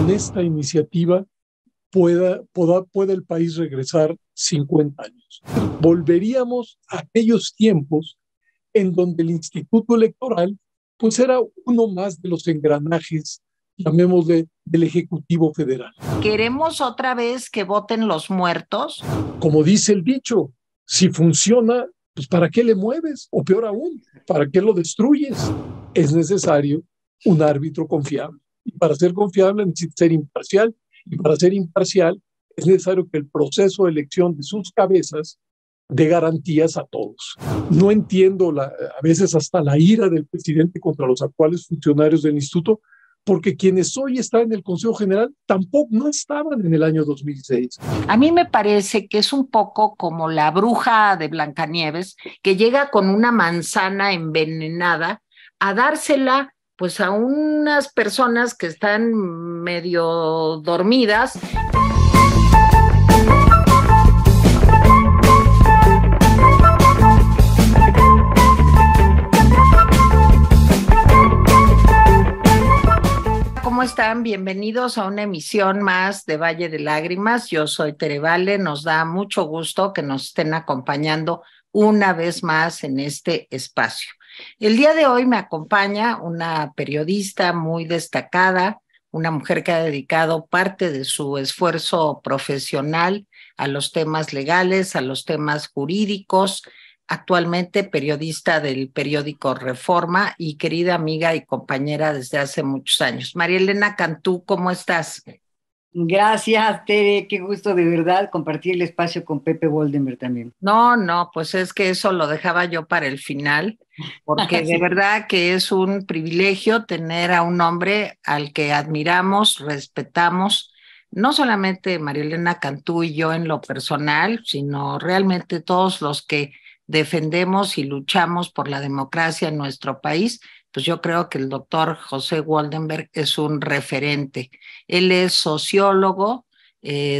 con esta iniciativa pueda el país regresar 50 años. Volveríamos a aquellos tiempos en donde el Instituto Electoral pues era uno más de los engranajes, llamémosle, del Ejecutivo Federal. ¿Queremos otra vez que voten los muertos? Como dice el dicho, si funciona, pues ¿para qué le mueves? O peor aún, ¿para qué lo destruyes? Es necesario un árbitro confiable. Y para ser confiable necesita ser imparcial. Y para ser imparcial es necesario que el proceso de elección de sus cabezas dé garantías a todos. No entiendo a veces hasta la ira del presidente contra los actuales funcionarios del instituto, porque quienes hoy están en el Consejo General tampoco no estaban en el año 2006. A mí me parece que es un poco como la bruja de Blancanieves, que llega con una manzana envenenada a dársela pues a unas personas que están medio dormidas. ¿Cómo están? Bienvenidos a una emisión más de Valle de Lágrimas. Yo soy Tere Vale. Nos da mucho gusto que nos estén acompañando una vez más en este espacio. El día de hoy me acompaña una periodista muy destacada, una mujer que ha dedicado parte de su esfuerzo profesional a los temas legales, a los temas jurídicos, actualmente periodista del periódico Reforma y querida amiga y compañera desde hace muchos años. María Elena Cantú, ¿cómo estás? Gracias, Tere, qué gusto de verdad compartir el espacio con Pepe Woldenberg también. No, pues es que eso lo dejaba yo para el final, porque de verdad que es un privilegio tener a un hombre al que admiramos, respetamos, no solamente María Elena Cantú y yo en lo personal, sino realmente todos los que defendemos y luchamos por la democracia en nuestro país. Pues yo creo que el doctor José Woldenberg es un referente. Él es sociólogo,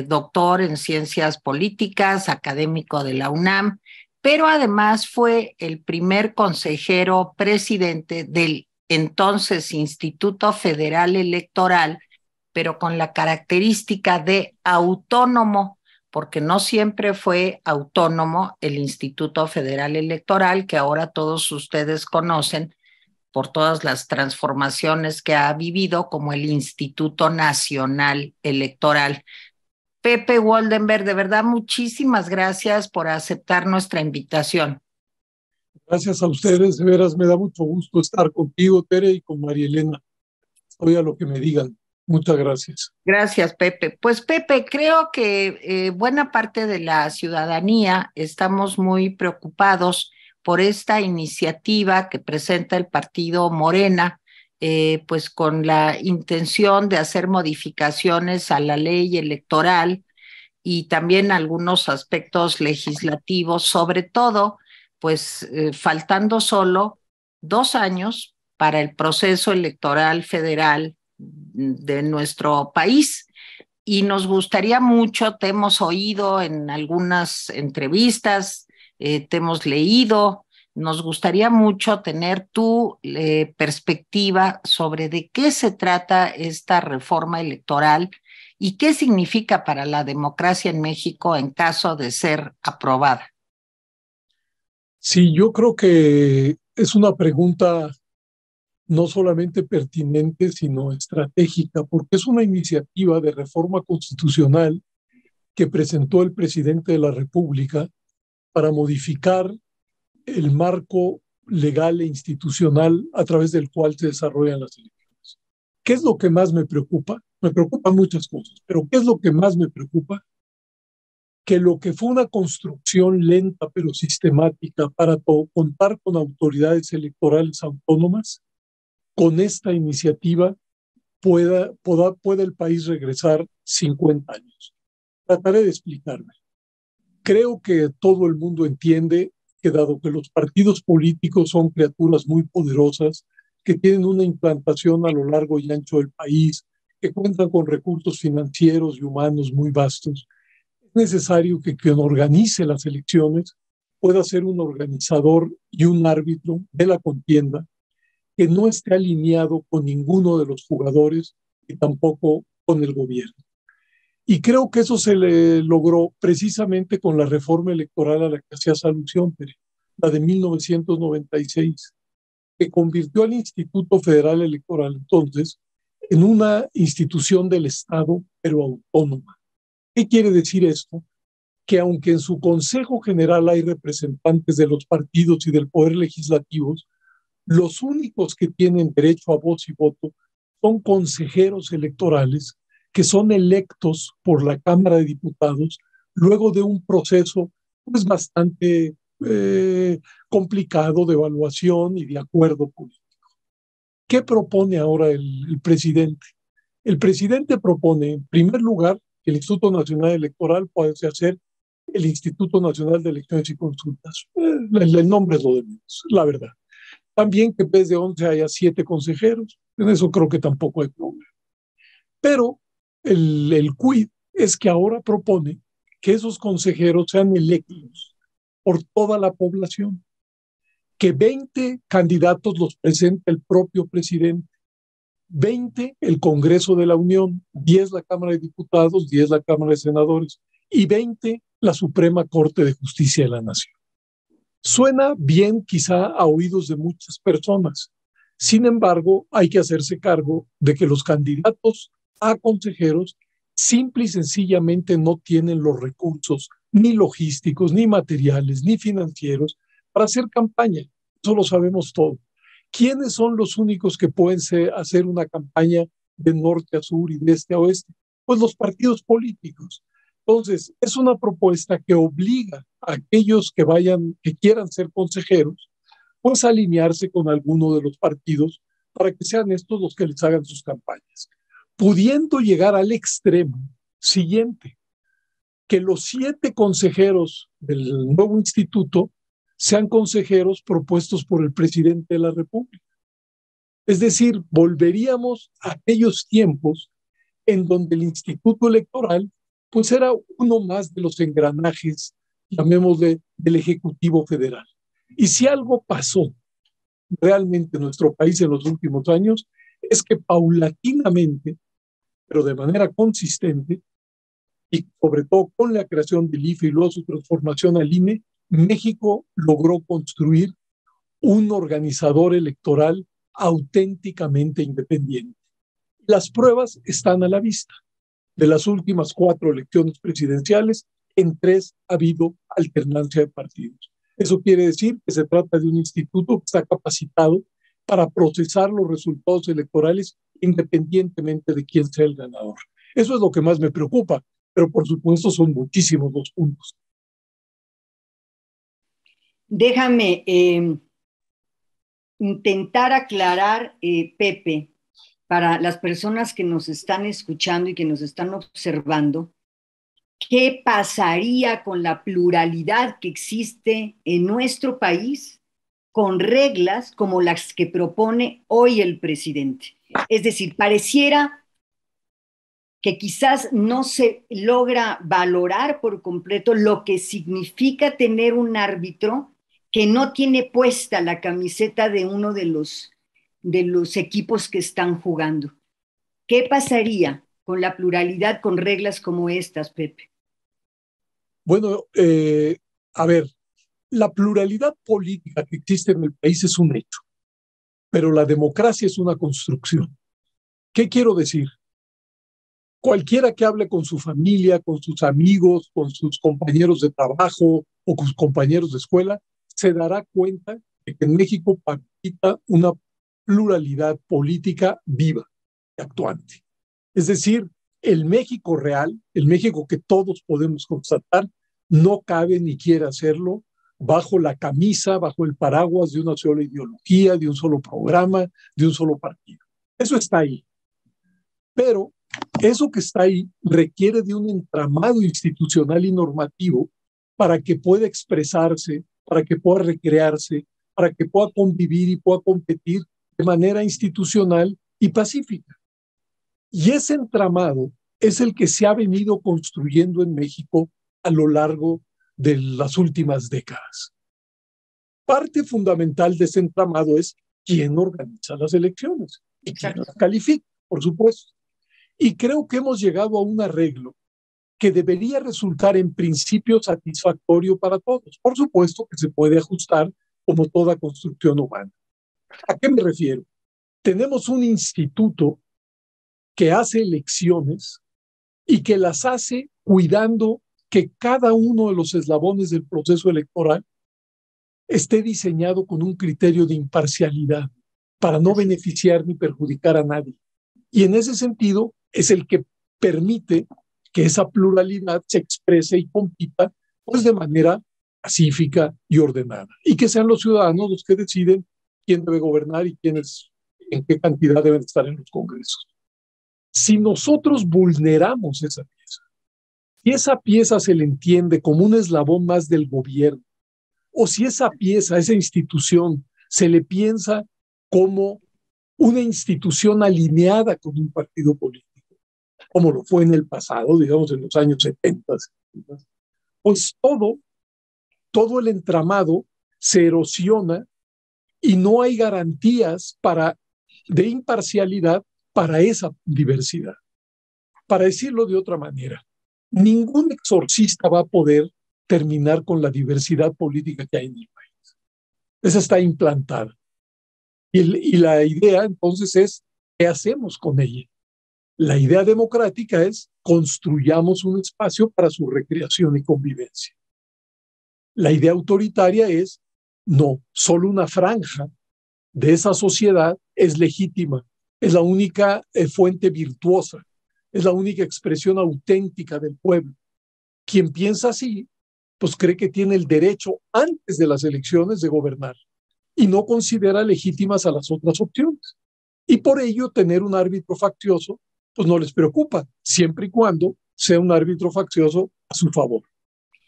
doctor en ciencias políticas, académico de la UNAM, pero además fue el primer consejero presidente del entonces Instituto Federal Electoral, pero con la característica de autónomo, porque no siempre fue autónomo el Instituto Federal Electoral, que ahora todos ustedes conocen por todas las transformaciones que ha vivido como el Instituto Nacional Electoral. Pepe Woldenberg, de verdad, muchísimas gracias por aceptar nuestra invitación. Gracias a ustedes, de veras me da mucho gusto estar contigo, Tere, y con María Elena. Estoy a lo que me digan. Muchas gracias. Gracias, Pepe. Pues, Pepe, creo que buena parte de la ciudadanía estamos muy preocupados por esta iniciativa que presenta el partido Morena, pues con la intención de hacer modificaciones a la ley electoral y también algunos aspectos legislativos, sobre todo, pues faltando solo 2 años para el proceso electoral federal de nuestro país. Y nos gustaría mucho, te hemos oído en algunas entrevistas, te hemos leído, nos gustaría mucho tener tu perspectiva sobre de qué se trata esta reforma electoral y qué significa para la democracia en México en caso de ser aprobada. Sí, yo creo que es una pregunta no solamente pertinente, sino estratégica, porque es una iniciativa de reforma constitucional que presentó el presidente de la República para modificar el marco legal e institucional a través del cual se desarrollan las elecciones. ¿Qué es lo que más me preocupa? Me preocupan muchas cosas, pero ¿qué es lo que más me preocupa? Que lo que fue una construcción lenta pero sistemática para contar con autoridades electorales autónomas, con esta iniciativa pueda el país regresar 50 años. Trataré de explicarme. Creo que todo el mundo entiende que dado que los partidos políticos son criaturas muy poderosas, que tienen una implantación a lo largo y ancho del país, que cuentan con recursos financieros y humanos muy vastos, es necesario que quien organice las elecciones pueda ser un organizador y un árbitro de la contienda que no esté alineado con ninguno de los jugadores y tampoco con el gobierno. Y creo que eso se le logró precisamente con la reforma electoral a la que hacías alusión, Pere, la de 1996, que convirtió al Instituto Federal Electoral entonces en una institución del Estado, pero autónoma. ¿Qué quiere decir esto? Que aunque en su Consejo General hay representantes de los partidos y del Poder Legislativo, los únicos que tienen derecho a voz y voto son consejeros electorales que son electos por la Cámara de Diputados luego de un proceso pues, bastante complicado de evaluación y de acuerdo político. ¿Qué propone ahora el presidente? El presidente propone, en primer lugar, que el Instituto Nacional Electoral pueda ser el Instituto Nacional de Elecciones y Consultas. El nombre es lo de menos, la verdad. También que en vez de 11 haya 7 consejeros. En eso creo que tampoco hay problema. Pero el quid es que ahora propone que esos consejeros sean electos por toda la población, que 20 candidatos los presente el propio presidente, 20 el Congreso de la Unión, 10 la Cámara de Diputados, 10 la Cámara de Senadores y 20 la Suprema Corte de Justicia de la Nación. Suena bien quizá a oídos de muchas personas. Sin embargo, hay que hacerse cargo de que los candidatos a consejeros simple y sencillamente no tienen los recursos ni logísticos, ni materiales, ni financieros para hacer campaña. Eso lo sabemos todo. ¿Quiénes son los únicos que pueden hacer una campaña de norte a sur y de este a oeste? Pues los partidos políticos. Entonces, es una propuesta que obliga a aquellos que quieran ser consejeros, pues a alinearse con alguno de los partidos para que sean estos los que les hagan sus campañas. Pudiendo llegar al extremo siguiente, que los 7 consejeros del nuevo instituto sean consejeros propuestos por el presidente de la República. Es decir, volveríamos a aquellos tiempos en donde el Instituto Electoral pues era uno más de los engranajes, llamémosle, del Ejecutivo Federal. Y si algo pasó realmente en nuestro país en los últimos años, es que paulatinamente, pero de manera consistente, y sobre todo con la creación del IFE y luego su transformación al INE, México logró construir un organizador electoral auténticamente independiente. Las pruebas están a la vista. De las últimas 4 elecciones presidenciales, en 3 ha habido alternancia de partidos. Eso quiere decir que se trata de un instituto que está capacitado para procesar los resultados electorales independientemente de quién sea el ganador. Eso es lo que más me preocupa, pero por supuesto son muchísimos los puntos. Déjame intentar aclarar, Pepe, para las personas que nos están escuchando y que nos están observando, ¿qué pasaría con la pluralidad que existe en nuestro país con reglas como las que propone hoy el presidente? Es decir, pareciera que quizás no se logra valorar por completo lo que significa tener un árbitro que no tiene puesta la camiseta de uno de los equipos que están jugando. ¿Qué pasaría con la pluralidad con reglas como estas, Pepe? Bueno, a ver, la pluralidad política que existe en el país es un hecho, pero la democracia es una construcción. ¿Qué quiero decir? Cualquiera que hable con su familia, con sus amigos, con sus compañeros de trabajo o con sus compañeros de escuela, se dará cuenta de que en México palpita una pluralidad política viva y actuante. Es decir, el México real, el México que todos podemos constatar, no cabe ni quiere hacerlo bajo la camisa, bajo el paraguas de una sola ideología, de un solo programa, de un solo partido. Eso está ahí. Pero eso que está ahí requiere de un entramado institucional y normativo para que pueda expresarse, para que pueda recrearse, para que pueda convivir y pueda competir de manera institucional y pacífica. Y ese entramado es el que se ha venido construyendo en México a lo largo de las últimas décadas. Parte fundamental de ese entramado es quién organiza las elecciones y quién las califica, por supuesto. Y creo que hemos llegado a un arreglo que debería resultar en principio satisfactorio para todos. Por supuesto que se puede ajustar como toda construcción humana. ¿A qué me refiero? Tenemos un instituto que hace elecciones y que las hace cuidando que cada uno de los eslabones del proceso electoral esté diseñado con un criterio de imparcialidad para no beneficiar ni perjudicar a nadie. Y en ese sentido es el que permite que esa pluralidad se exprese y compita pues de manera pacífica y ordenada, y que sean los ciudadanos los que deciden quién debe gobernar y quiénes, en qué cantidad deben estar en los congresos. Si nosotros vulneramos esa pieza, si esa pieza se le entiende como un eslabón más del gobierno, o si esa pieza, esa institución, se le piensa como una institución alineada con un partido político, como lo fue en el pasado, digamos en los años 70, pues todo el entramado se erosiona y no hay garantías de imparcialidad para esa diversidad. Para decirlo de otra manera, ningún exorcista va a poder terminar con la diversidad política que hay en el país. Esa está implantada. Y la idea entonces es, ¿qué hacemos con ella? La idea democrática es construyamos un espacio para su recreación y convivencia. La idea autoritaria es, no, solo una franja de esa sociedad es legítima, es la única fuente virtuosa, es la única expresión auténtica del pueblo. Quien piensa así, pues cree que tiene el derecho antes de las elecciones de gobernar y no considera legítimas a las otras opciones. Y por ello tener un árbitro faccioso pues no les preocupa, siempre y cuando sea un árbitro faccioso a su favor.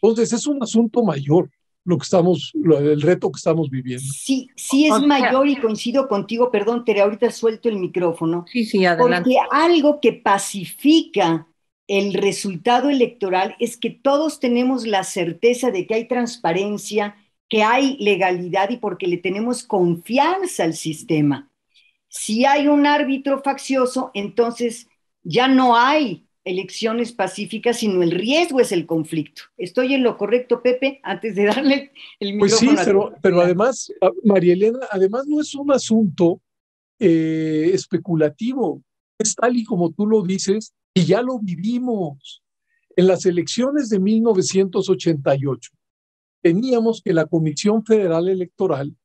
Entonces es un asunto mayor el reto que estamos viviendo. Sí, sí es mayor y coincido contigo, perdón, Tere, ahorita suelto el micrófono. Sí, adelante. Porque algo que pacifica el resultado electoral es que todos tenemos la certeza de que hay transparencia, que hay legalidad y porque le tenemos confianza al sistema. Si hay un árbitro faccioso, entonces ya no hay elecciones pacíficas, sino el riesgo es el conflicto. ¿Estoy en lo correcto, Pepe? Antes de darle el micrófono. Pues sí, pero además, María Elena, además no es un asunto especulativo, es tal y como tú lo dices, y ya lo vivimos. En las elecciones de 1988, teníamos que la Comisión Federal Electoral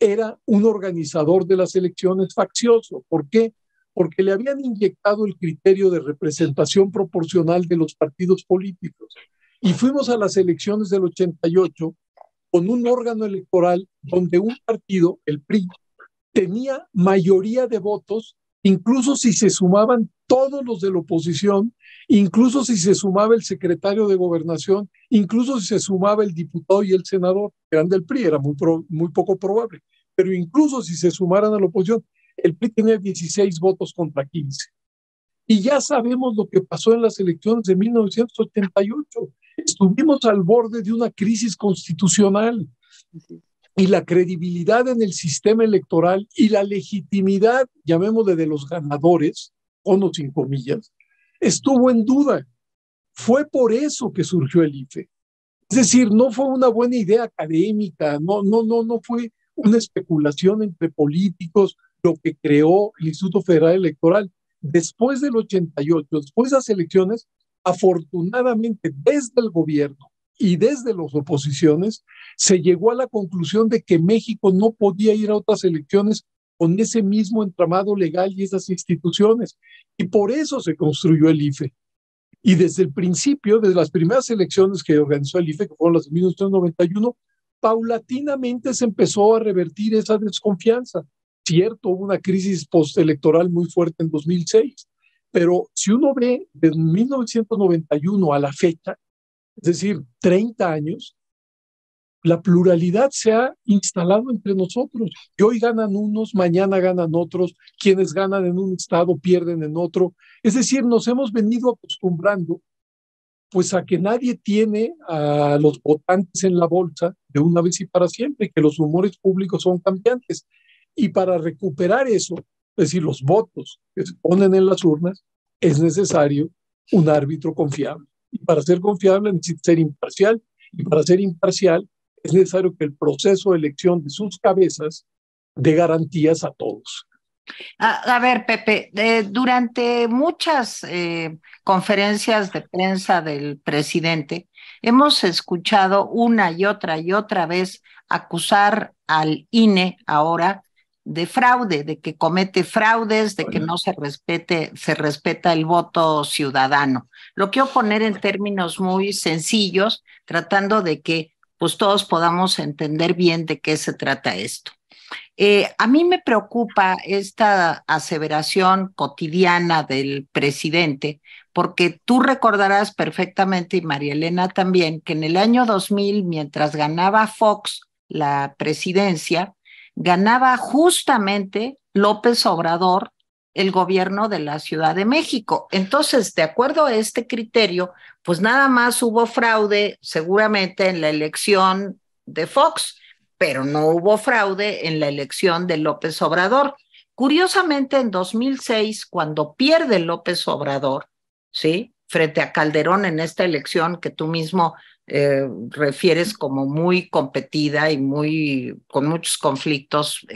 era un organizador de las elecciones faccioso. ¿Por qué? Porque le habían inyectado el criterio de representación proporcional de los partidos políticos. Y fuimos a las elecciones del 88 con un órgano electoral donde un partido, el PRI, tenía mayoría de votos, incluso si se sumaban todos los de la oposición, incluso si se sumaba el secretario de Gobernación, incluso si se sumaba el diputado y el senador, que eran del PRI, era muy poco probable, pero incluso si se sumaran a la oposición, el PRI tenía 16 votos contra 15. Y ya sabemos lo que pasó en las elecciones de 1988. Estuvimos al borde de una crisis constitucional. Y la credibilidad en el sistema electoral y la legitimidad, llamémosle, de los ganadores, con o sin comillas, estuvo en duda. Fue por eso que surgió el IFE. Es decir, no fue una buena idea académica, no fue una especulación entre políticos lo que creó el Instituto Federal Electoral. Después del 88, después de las elecciones, afortunadamente desde el gobierno y desde las oposiciones, se llegó a la conclusión de que México no podía ir a otras elecciones con ese mismo entramado legal y esas instituciones. Y por eso se construyó el IFE. Y desde el principio, desde las primeras elecciones que organizó el IFE, que fueron las de 1991, paulatinamente se empezó a revertir esa desconfianza. Cierto, hubo una crisis postelectoral muy fuerte en 2006, pero si uno ve desde 1991 a la fecha, es decir, 30 años, la pluralidad se ha instalado entre nosotros. Y hoy ganan unos, mañana ganan otros, quienes ganan en un estado pierden en otro. Es decir, nos hemos venido acostumbrando pues a que nadie tiene a los votantes en la bolsa de una vez y para siempre, que los humores públicos son cambiantes. Y para recuperar eso, es decir, los votos que se ponen en las urnas, es necesario un árbitro confiable. Y para ser confiable necesita ser imparcial, y para ser imparcial es necesario que el proceso de elección de sus cabezas dé garantías a todos. A ver, Pepe, durante muchas conferencias de prensa del presidente, hemos escuchado una y otra vez acusar al INE ahora de fraude, de que comete fraudes, de que no se respeta el voto ciudadano. Lo quiero poner en términos muy sencillos, tratando de que pues todos podamos entender bien de qué se trata esto. A mí me preocupa esta aseveración cotidiana del presidente, porque tú recordarás perfectamente, y María Elena también, que en el año 2000, mientras ganaba Fox la presidencia, ganaba justamente López Obrador el gobierno de la Ciudad de México. Entonces, de acuerdo a este criterio, pues nada más hubo fraude seguramente en la elección de Fox, pero no hubo fraude en la elección de López Obrador. Curiosamente, en 2006, cuando pierde López Obrador, ¿sí?, frente a Calderón en esta elección que tú mismo refieres como muy competida y con muchos conflictos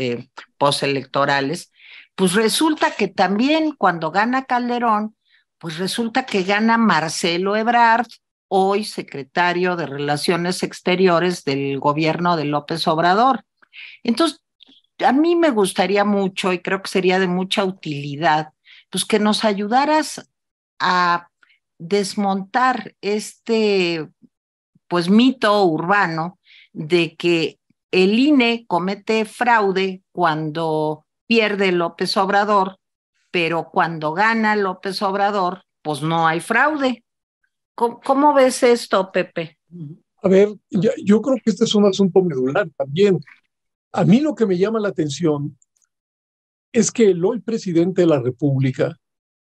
postelectorales, pues resulta que también cuando gana Calderón, pues resulta que gana Marcelo Ebrard, hoy secretario de Relaciones Exteriores del gobierno de López Obrador. Entonces, a mí me gustaría mucho, y creo que sería de mucha utilidad, pues que nos ayudaras a desmontar este pues mito urbano de que el INE comete fraude cuando pierde López Obrador, pero cuando gana López Obrador, pues no hay fraude. ¿Cómo ves esto, Pepe? A ver, yo creo que este es un asunto medular también. A mí lo que me llama la atención es que el hoy presidente de la República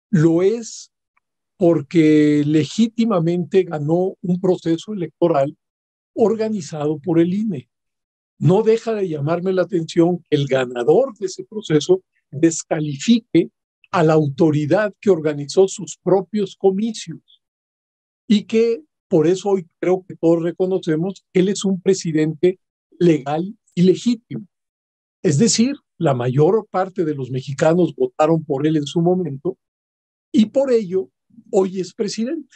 lo es porque legítimamente ganó un proceso electoral organizado por el INE. No deja de llamarme la atención que el ganador de ese proceso descalifique a la autoridad que organizó sus propios comicios y que por eso hoy creo que todos reconocemos que él es un presidente legal y legítimo. Es decir, la mayor parte de los mexicanos votaron por él en su momento y por ello hoy es presidente.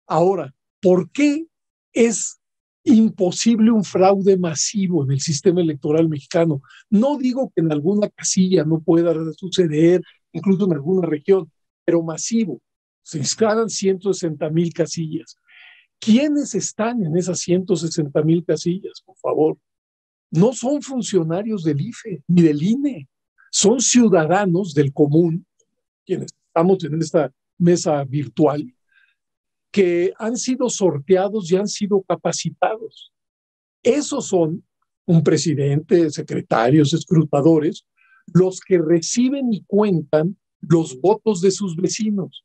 Ahora, ¿por qué es imposible un fraude masivo en el sistema electoral mexicano? No digo que en alguna casilla no pueda suceder, incluso en alguna región, pero masivo. Se instalan 160,000 casillas. ¿Quiénes están en esas 160,000 casillas, por favor? No son funcionarios del IFE ni del INE, son ciudadanos del común, quienes estamos en esta mesa virtual, que han sido sorteados y han sido capacitados. Esos son un presidente, secretarios, escrutadores, los que reciben y cuentan los votos de sus vecinos,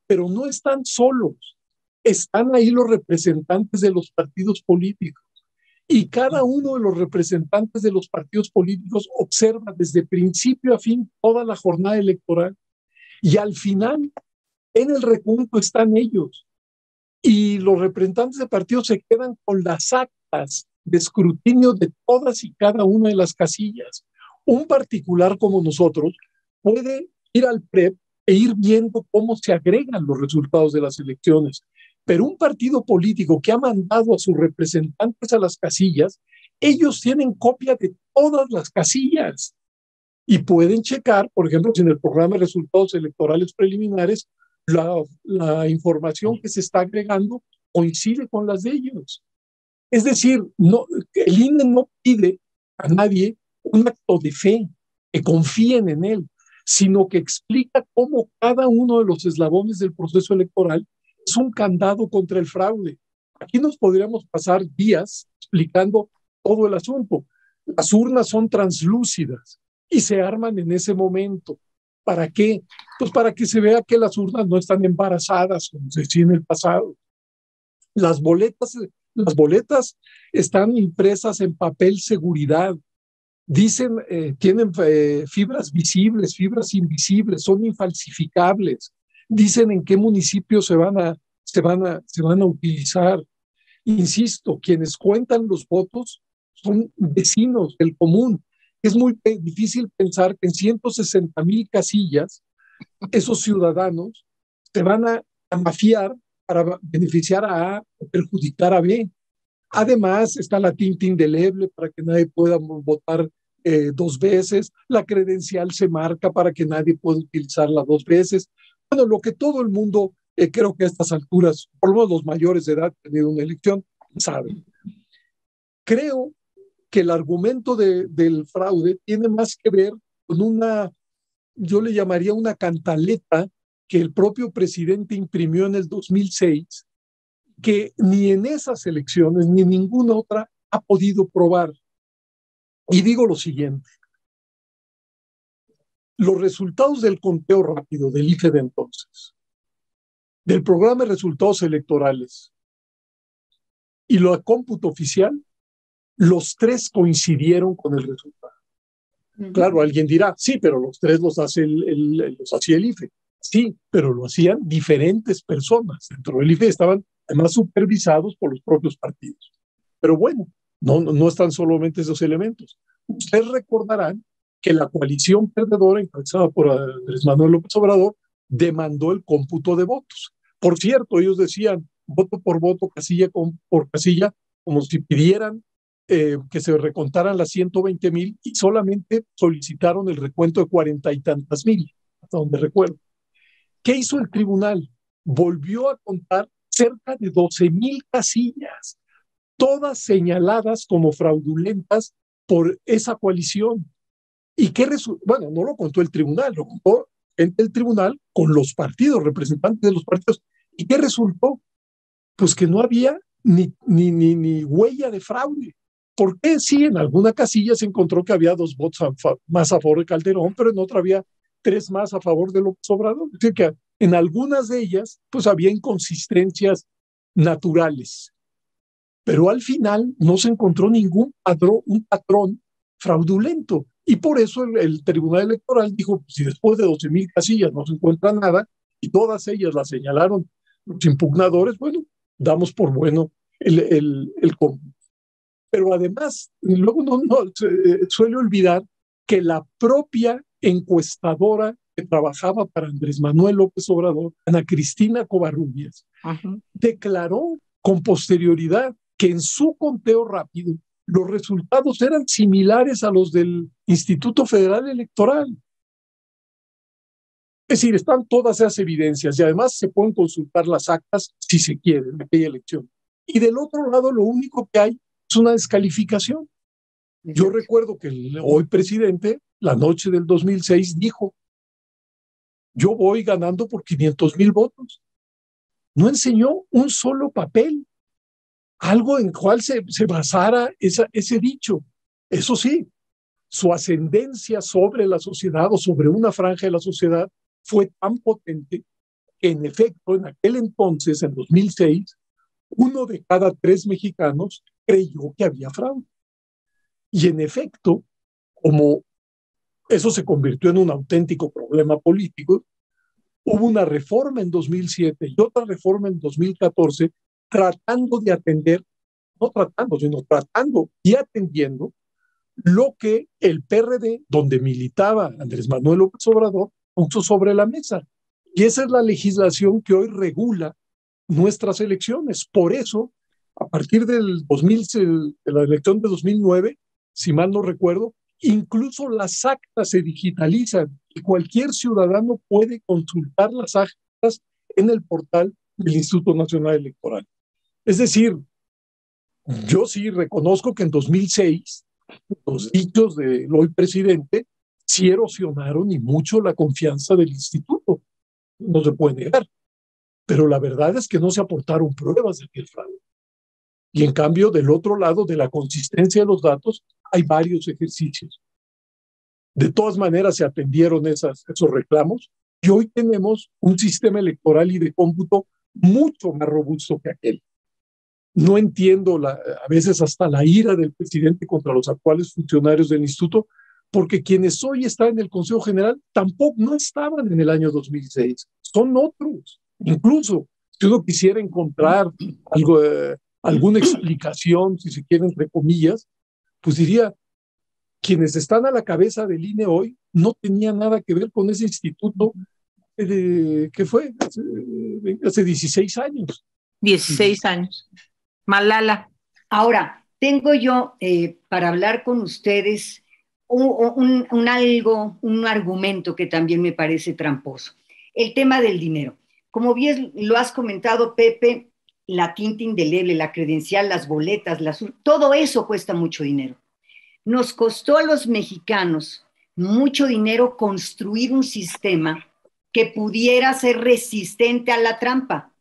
pero no están solos, están ahí los representantes de los partidos políticos. Y cada uno de los representantes de los partidos políticos observa desde principio a fin toda la jornada electoral. Y al final, en el recuento están ellos. Y los representantes de partidos se quedan con las actas de escrutinio de todas y cada una de las casillas. Un particular como nosotros puede ir al PREP e ir viendo cómo se agregan los resultados de las elecciones. Pero un partido político que ha mandado a sus representantes a las casillas, ellos tienen copia de todas las casillas y pueden checar, por ejemplo, si en el programa de resultados electorales preliminares la información que se está agregando coincide con las de ellos. Es decir, no, el INE no pide a nadie un acto de fe, que confíen en él, sino que explica cómo cada uno de los eslabones del proceso electoral es un candado contra el fraude. Aquí nos podríamos pasar días explicando todo el asunto. Las urnas son translúcidas y se arman en ese momento. ¿Para qué? Pues para que se vea que las urnas no están embarazadas, como se decía en el pasado. Las boletas están impresas en papel seguridad. Dicen, tienen fibras visibles, fibras invisibles, son infalsificables. dicen en qué municipios se van a utilizar. Insisto, quienes cuentan los votos son vecinos del común. Es muy difícil pensar que en 160,000 casillas esos ciudadanos se van a mafiar para beneficiar a A o perjudicar a B. Además, está la tinta indeleble para que nadie pueda votar 2 veces. La credencial se marca para que nadie pueda utilizarla 2 veces. Bueno, lo que todo el mundo, creo que a estas alturas, por lo menos los mayores de edad que han tenido una elección, saben. Creo que el argumento del fraude tiene más que ver con yo le llamaría una cantaleta que el propio presidente imprimió en el 2006, que ni en esas elecciones ni en ninguna otra ha podido probar. Y digo lo siguiente: los resultados del conteo rápido del IFE de entonces, del programa de resultados electorales y lo de cómputo oficial, los tres coincidieron con el resultado. Claro, alguien dirá, sí, pero los tres los hacía el IFE. Sí, pero lo hacían diferentes personas. Dentro del IFE estaban además supervisados por los propios partidos. Pero bueno, no están solamente esos elementos. Ustedes recordarán que la coalición perdedora, encabezada por Andrés Manuel López Obrador, demandó el cómputo de votos. Por cierto, ellos decían voto por voto, casilla por casilla, como si pidieran que se recontaran las 120,000 y solamente solicitaron el recuento de 40 y tantas mil, hasta donde recuerdo. ¿Qué hizo el tribunal? Volvió a contar cerca de 12,000 casillas, todas señaladas como fraudulentas por esa coalición. ¿Y qué resultó? Bueno, no lo contó el tribunal, lo contó el tribunal con los partidos, representantes de los partidos. ¿Y qué resultó? Pues que no había ni huella de fraude. ¿Por qué? Sí, en alguna casilla se encontró que había 2 votos más a favor de Calderón, pero en otra había 3 más a favor de López Obrador. Es decir, que en algunas de ellas pues había inconsistencias naturales. Pero al final no se encontró ningún patrón fraudulento. Y por eso el Tribunal Electoral dijo, si después de 12,000 casillas no se encuentra nada, y todas ellas las señalaron los impugnadores, bueno, damos por bueno el cómputo. Pero además, luego suele olvidar que la propia encuestadora que trabajaba para Andrés Manuel López Obrador, Ana Cristina Covarrubias, declaró con posterioridad que en su conteo rápido los resultados eran similares a los del Instituto Federal Electoral. Es decir, están todas esas evidencias y además se pueden consultar las actas si se quiere de aquella elección. Y del otro lado, lo único que hay es una descalificación. Yo recuerdo que el hoy presidente, la noche del 2006, dijo, yo voy ganando por 500,000 votos. No enseñó un solo papel, algo en cual se basara ese dicho. Eso sí, su ascendencia sobre la sociedad o sobre una franja de la sociedad fue tan potente que en efecto en aquel entonces, en 2006, 1 de cada 3 mexicanos creyó que había fraude. Y en efecto, como eso se convirtió en un auténtico problema político, hubo una reforma en 2007 y otra reforma en 2014 tratando de atender, no tratando, sino tratando y atendiendo lo que el PRD, donde militaba Andrés Manuel López Obrador, puso sobre la mesa. Y esa es la legislación que hoy regula nuestras elecciones. Por eso, a partir del 2000, de la elección de 2009, si mal no recuerdo, incluso las actas se digitalizan y cualquier ciudadano puede consultar las actas en el portal del Instituto Nacional Electoral. Es decir, yo sí reconozco que en 2006 los dichos del hoy presidente sí erosionaron y mucho la confianza del instituto. No se puede negar. Pero la verdad es que no se aportaron pruebas de aquel fraude. Y en cambio, del otro lado de la consistencia de los datos, hay varios ejercicios. De todas maneras, se atendieron esos reclamos y hoy tenemos un sistema electoral y de cómputo mucho más robusto que aquel. No entiendo a veces hasta la ira del presidente contra los actuales funcionarios del instituto, porque quienes hoy están en el Consejo General tampoco no estaban en el año 2006, son otros. Incluso, si uno quisiera encontrar algo, alguna explicación, si se quiere, entre comillas, pues diría, quienes están a la cabeza del INE hoy no tenían nada que ver con ese instituto que fue hace 16 años. 16 años. Malala. Ahora, tengo yo para hablar con ustedes un argumento que también me parece tramposo. El tema del dinero. Como bien lo has comentado, Pepe, la tinta indeleble, la credencial, las boletas, todo eso cuesta mucho dinero. Nos costó a los mexicanos mucho dinero construir un sistema que pudiera ser resistente a la trampa.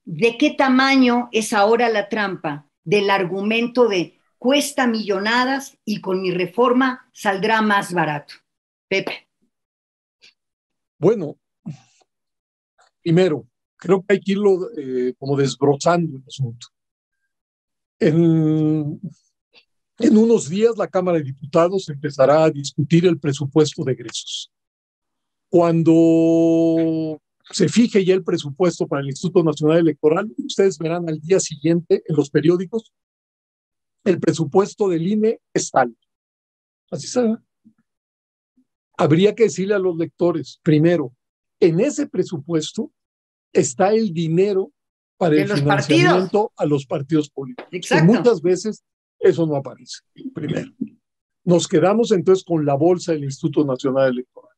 ¿De qué tamaño es ahora la trampa del argumento de cuesta millonadas y con mi reforma saldrá más barato? Pepe. Bueno, primero, creo que hay que irlo como desbrozando el asunto. En unos días la Cámara de Diputados empezará a discutir el presupuesto de egresos. Cuando se fije ya el presupuesto para el Instituto Nacional Electoral, ustedes verán al día siguiente en los periódicos, el presupuesto del INE es tal. Así será. Habría que decirle a los lectores, primero, en ese presupuesto está el dinero para el financiamiento a los partidos políticos. Exacto. Que muchas veces eso no aparece, primero. Nos quedamos entonces con la bolsa del Instituto Nacional Electoral.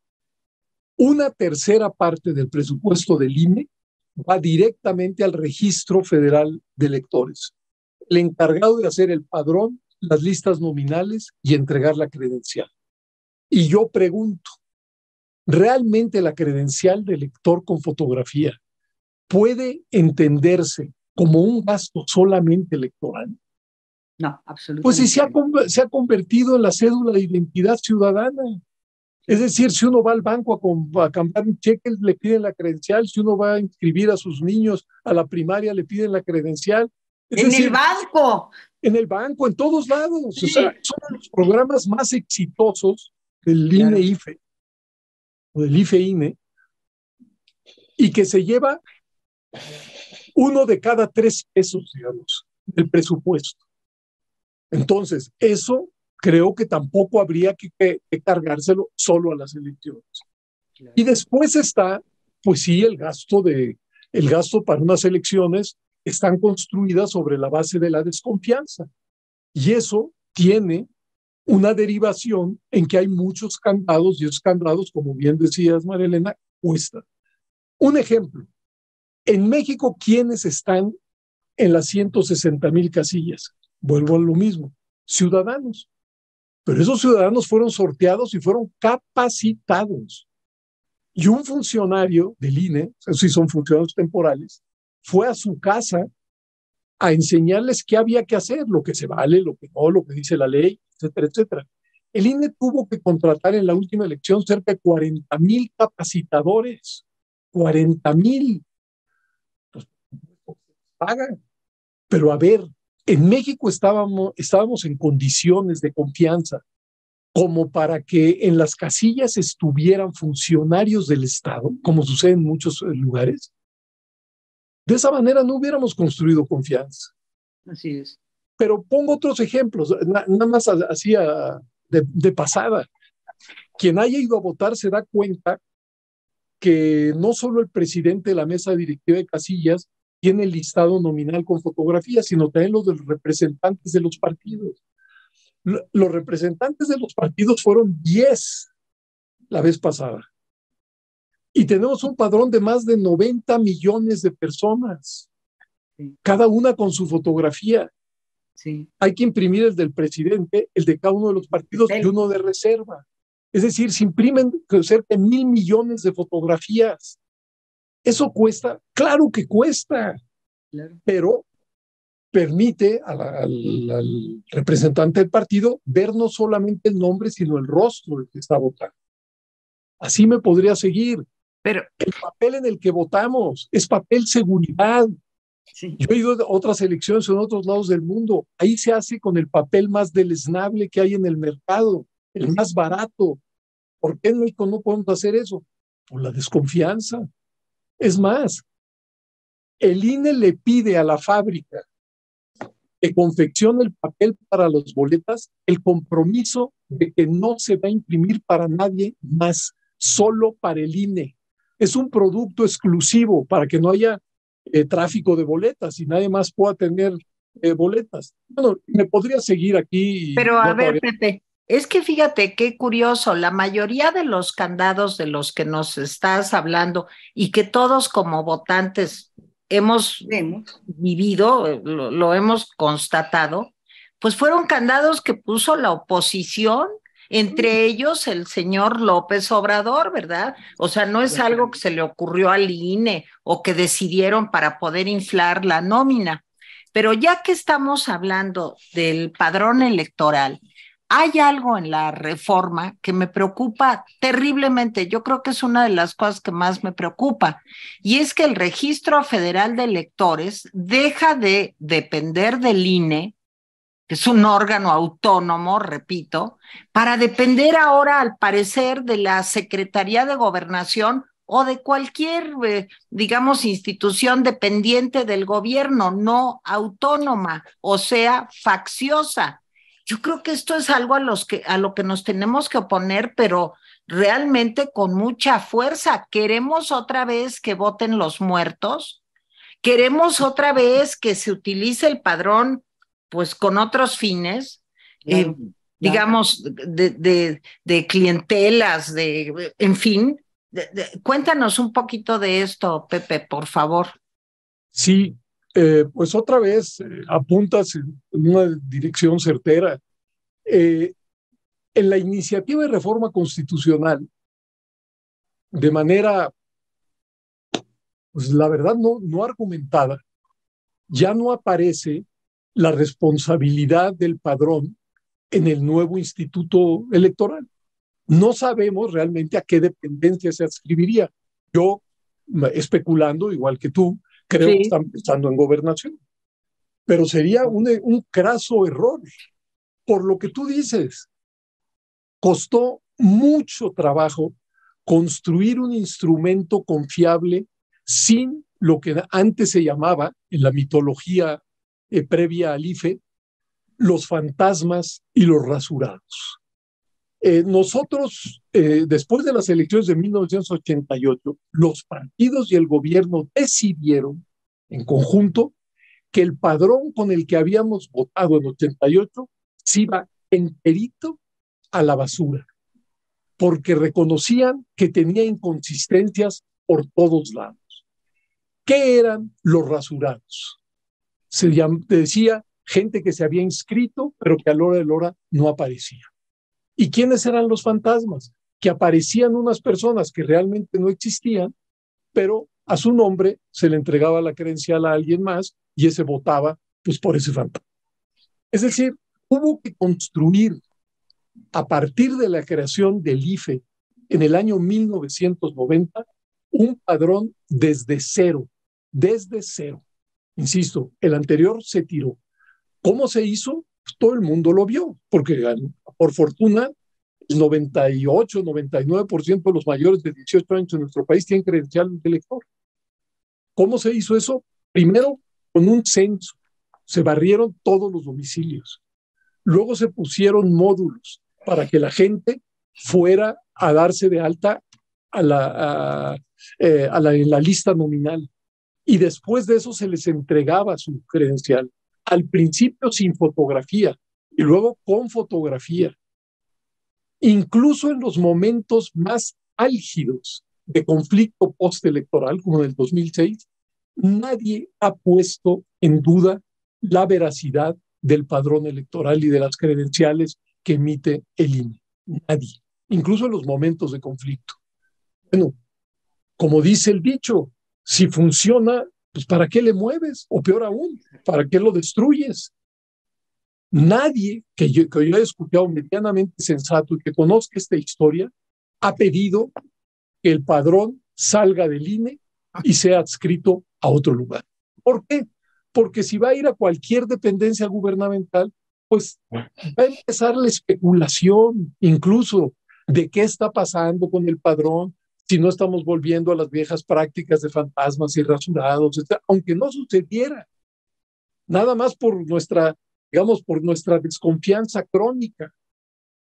Una tercera parte del presupuesto del INE va directamente al Registro Federal de Electores, el encargado de hacer el padrón, las listas nominales y entregar la credencial. Y yo pregunto, ¿realmente la credencial de elector con fotografía puede entenderse como un gasto solamente electoral? No, absolutamente. Pues si se ha convertido en la cédula de identidad ciudadana. Es decir, si uno va al banco a cambiar un cheque, le piden la credencial. Si uno va a inscribir a sus niños a la primaria, le piden la credencial. El banco. En el banco, en todos lados. Sí. O sea, son los programas más exitosos del INE-IFE, o del IFE-INE, y que se lleva 1 de cada 3 pesos, digamos, del presupuesto. Entonces, eso creo que tampoco habría que cargárselo solo a las elecciones. Claro. Y después está, pues sí, el gasto para unas elecciones están construidas sobre la base de la desconfianza. Y eso tiene una derivación en que hay muchos candados, y esos candados, como bien decías, María Elena, cuestan. Un ejemplo, en México, ¿quiénes están en las 160,000 casillas? Vuelvo a lo mismo, ciudadanos. Pero esos ciudadanos fueron sorteados y fueron capacitados. Y un funcionario del INE, esos sí son funcionarios temporales, fue a su casa a enseñarles qué había que hacer, lo que se vale, lo que no, lo que dice la ley, etcétera, etcétera. El INE tuvo que contratar en la última elección cerca de 40,000 capacitadores. 40,000. Pues, pagan. Pero a ver, en México estábamos en condiciones de confianza como para que en las casillas estuvieran funcionarios del Estado, como sucede en muchos lugares. De esa manera no hubiéramos construido confianza. Así es. Pero pongo otros ejemplos, nada más así de pasada. Quien haya ido a votar se da cuenta que no solo el presidente de la mesa directiva de casillas tiene el listado nominal con fotografías, sino también los de los representantes de los partidos. Los representantes de los partidos fueron 10 la vez pasada. Y tenemos un padrón de más de 90 millones de personas, sí, cada una con su fotografía. Sí. Hay que imprimir el del presidente, el de cada uno de los partidos y uno de reserva. Es decir, se imprimen cerca de 1,000 millones de fotografías. ¿Eso cuesta? Claro que cuesta, claro, pero permite al representante del partido ver no solamente el nombre, sino el rostro del que está votando. Así me podría seguir. Pero el papel en el que votamos es papel seguridad. Sí. Yo he ido a otras elecciones en otros lados del mundo. Ahí se hace con el papel más deleznable que hay en el mercado. el más barato. ¿Por qué en México no podemos hacer eso? Por la desconfianza. Es más, el INE le pide a la fábrica que confeccione el papel para las boletas el compromiso de que no se va a imprimir para nadie más, solo para el INE. Es un producto exclusivo para que no haya tráfico de boletas y nadie más pueda tener boletas. Bueno, me podría seguir aquí. Pero a ver, Pepe, es que fíjate qué curioso, la mayoría de los candados de los que nos estás hablando y que todos como votantes hemos vivido, lo hemos constatado, pues fueron candados que puso la oposición, entre ellos el señor López Obrador, ¿verdad? O sea, no es algo que se le ocurrió al INE o que decidieron para poder inflar la nómina. Pero ya que estamos hablando del padrón electoral, hay algo en la reforma que me preocupa terriblemente. Yo creo que es una de las cosas que más me preocupa, y es que el Registro Federal de Electores deja de depender del INE, que es un órgano autónomo, repito, para depender ahora, al parecer, de la Secretaría de Gobernación o de cualquier, digamos, institución dependiente del gobierno, no autónoma, o sea, facciosa. Yo creo que esto es algo a lo que nos tenemos que oponer, pero realmente con mucha fuerza. ¿Queremos otra vez que voten los muertos? ¿Queremos otra vez que se utilice el padrón pues con otros fines? Claro, digamos, de clientelas, en fin. Cuéntanos un poquito de esto, Pepe, por favor. Sí, pues otra vez apuntas en una dirección certera. En la iniciativa de reforma constitucional, de manera, pues la verdad no argumentada, ya no aparece la responsabilidad del padrón en el nuevo instituto electoral. No sabemos realmente a qué dependencia se adscribiría. Yo, especulando, igual que tú, creo que están pensando en gobernación. Pero sería un craso error. Por lo que tú dices, costó mucho trabajo construir un instrumento confiable sin lo que antes se llamaba, en la mitología previa al IFE, los fantasmas y los rasurados. Nosotros, después de las elecciones de 1988, los partidos y el gobierno decidieron en conjunto que el padrón con el que habíamos votado en 88 se iba enterito a la basura, porque reconocían que tenía inconsistencias por todos lados. ¿Qué eran los rasurados? Se decía gente que se había inscrito, pero que a la hora de la hora no aparecía. ¿Y quiénes eran los fantasmas? Que aparecían unas personas que realmente no existían, pero a su nombre se le entregaba la credencial a alguien más y ese votaba pues por ese fantasma. Es decir, hubo que construir a partir de la creación del IFE en el año 1990 un padrón desde cero. Insisto, el anterior se tiró. ¿Cómo se hizo? Pues todo el mundo lo vio, porque por fortuna el 98, 99% de los mayores de 18 años en nuestro país tienen credencial de elector. ¿Cómo se hizo eso? Primero, con un censo. Se barrieron todos los domicilios. Luego se pusieron módulos para que la gente fuera a darse de alta en la lista nominal. Y después de eso se les entregaba su credencial. Al principio sin fotografía y luego con fotografía. Incluso en los momentos más álgidos de conflicto postelectoral, como en el 2006, nadie ha puesto en duda la veracidad del padrón electoral y de las credenciales que emite el INE. Nadie, incluso en los momentos de conflicto. Bueno, como dice el dicho, si funciona, pues ¿para qué le mueves? O peor aún, ¿para qué lo destruyes? Nadie que yo haya escuchado medianamente sensato y que conozca esta historia ha pedido que el padrón salga del INE y sea adscrito a otro lugar. ¿Por qué? Porque si va a ir a cualquier dependencia gubernamental, pues va a empezar la especulación, incluso de qué está pasando con el padrón, si no estamos volviendo a las viejas prácticas de fantasmas y rasurados, etc., aunque no sucediera, nada más por nuestra, digamos, por nuestra desconfianza crónica.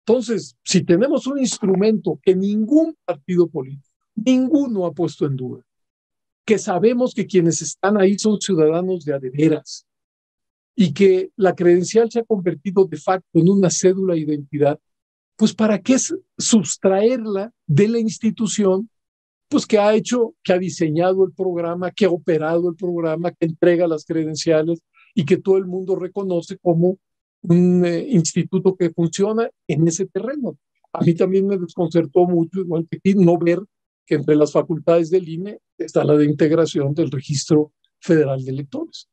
Entonces, si tenemos un instrumento que ningún partido político, ninguno ha puesto en duda, que sabemos que quienes están ahí son ciudadanos de a de veras y que la credencial se ha convertido de facto en una cédula de identidad, pues ¿para qué sustraerla de la institución pues que ha hecho, que ha diseñado el programa, que ha operado el programa, que entrega las credenciales y que todo el mundo reconoce como un instituto que funciona en ese terreno? A mí también me desconcertó mucho, igual que aquí, no ver que entre las facultades del INE está la de integración del Registro Federal de Electores.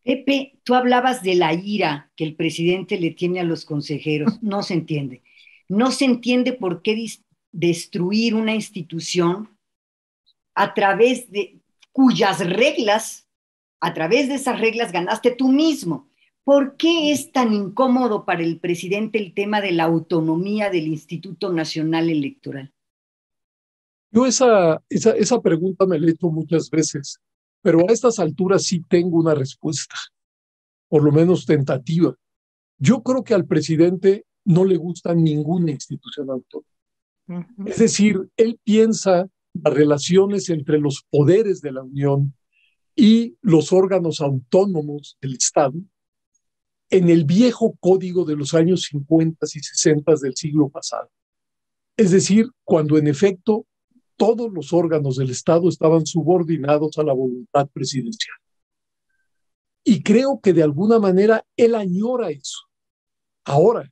Pepe, tú hablabas de la ira que el presidente le tiene a los consejeros. No se entiende. No se entiende por qué destruir una institución a través de cuyas reglas, a través de esas reglas ganaste tú mismo. ¿Por qué es tan incómodo para el presidente el tema de la autonomía del Instituto Nacional Electoral? Yo esa pregunta me la he hecho muchas veces, pero a estas alturas sí tengo una respuesta, por lo menos tentativa. Yo creo que al presidente no le gusta ninguna institución autónoma. Es decir, él piensa las relaciones entre los poderes de la Unión y los órganos autónomos del Estado en el viejo código de los años 50 y 60 del siglo pasado. Es decir, cuando en efecto todos los órganos del Estado estaban subordinados a la voluntad presidencial. Y creo que de alguna manera él añora eso. Ahora,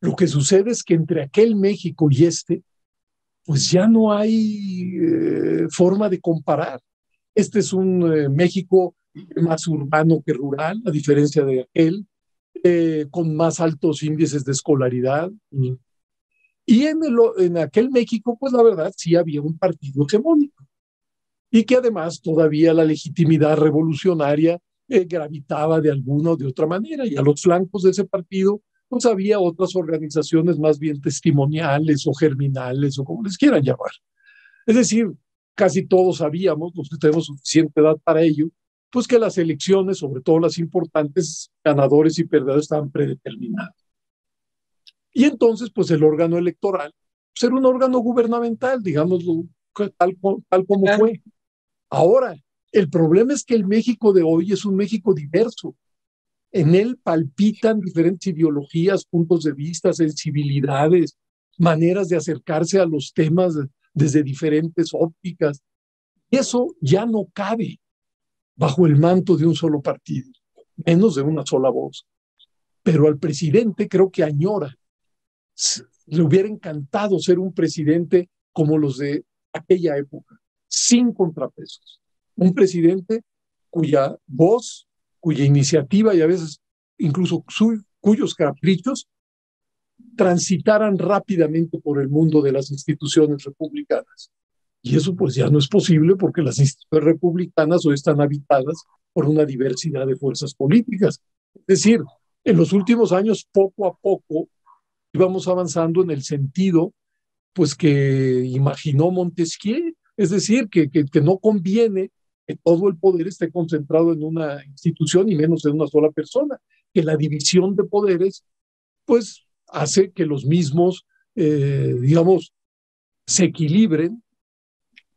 lo que sucede es que entre aquel México y este, pues ya no hay forma de comparar. Este es un México más urbano que rural, a diferencia de aquel, con más altos índices de escolaridad. Y en aquel México, pues la verdad, sí había un partido hegemónico. Y que además todavía la legitimidad revolucionaria gravitaba de alguna o de otra manera. Y a los flancos de ese partido, pues había otras organizaciones más bien testimoniales o germinales o como les quieran llamar. Es decir, casi todos sabíamos, los que tenemos suficiente edad para ello, pues que las elecciones, sobre todo las importantes, ganadores y perdedores estaban predeterminados. Y entonces, pues el órgano electoral, pues era un órgano gubernamental, digámoslo, tal como fue. Ahora, el problema es que el México de hoy es un México diverso. En él palpitan diferentes ideologías, puntos de vista, sensibilidades, maneras de acercarse a los temas desde diferentes ópticas. Y eso ya no cabe bajo el manto de un solo partido, menos de una sola voz. Pero al presidente creo que añora. Le hubiera encantado ser un presidente como los de aquella época, sin contrapesos. Un presidente cuya voz, cuya iniciativa y a veces incluso cuyos caprichos transitaran rápidamente por el mundo de las instituciones republicanas. Y eso pues ya no es posible porque las instituciones republicanas hoy están habitadas por una diversidad de fuerzas políticas. Es decir, en los últimos años, poco a poco, íbamos avanzando en el sentido pues que imaginó Montesquieu, es decir, que no conviene que todo el poder esté concentrado en una institución y menos en una sola persona, que la división de poderes pues hace que los mismos, digamos, se equilibren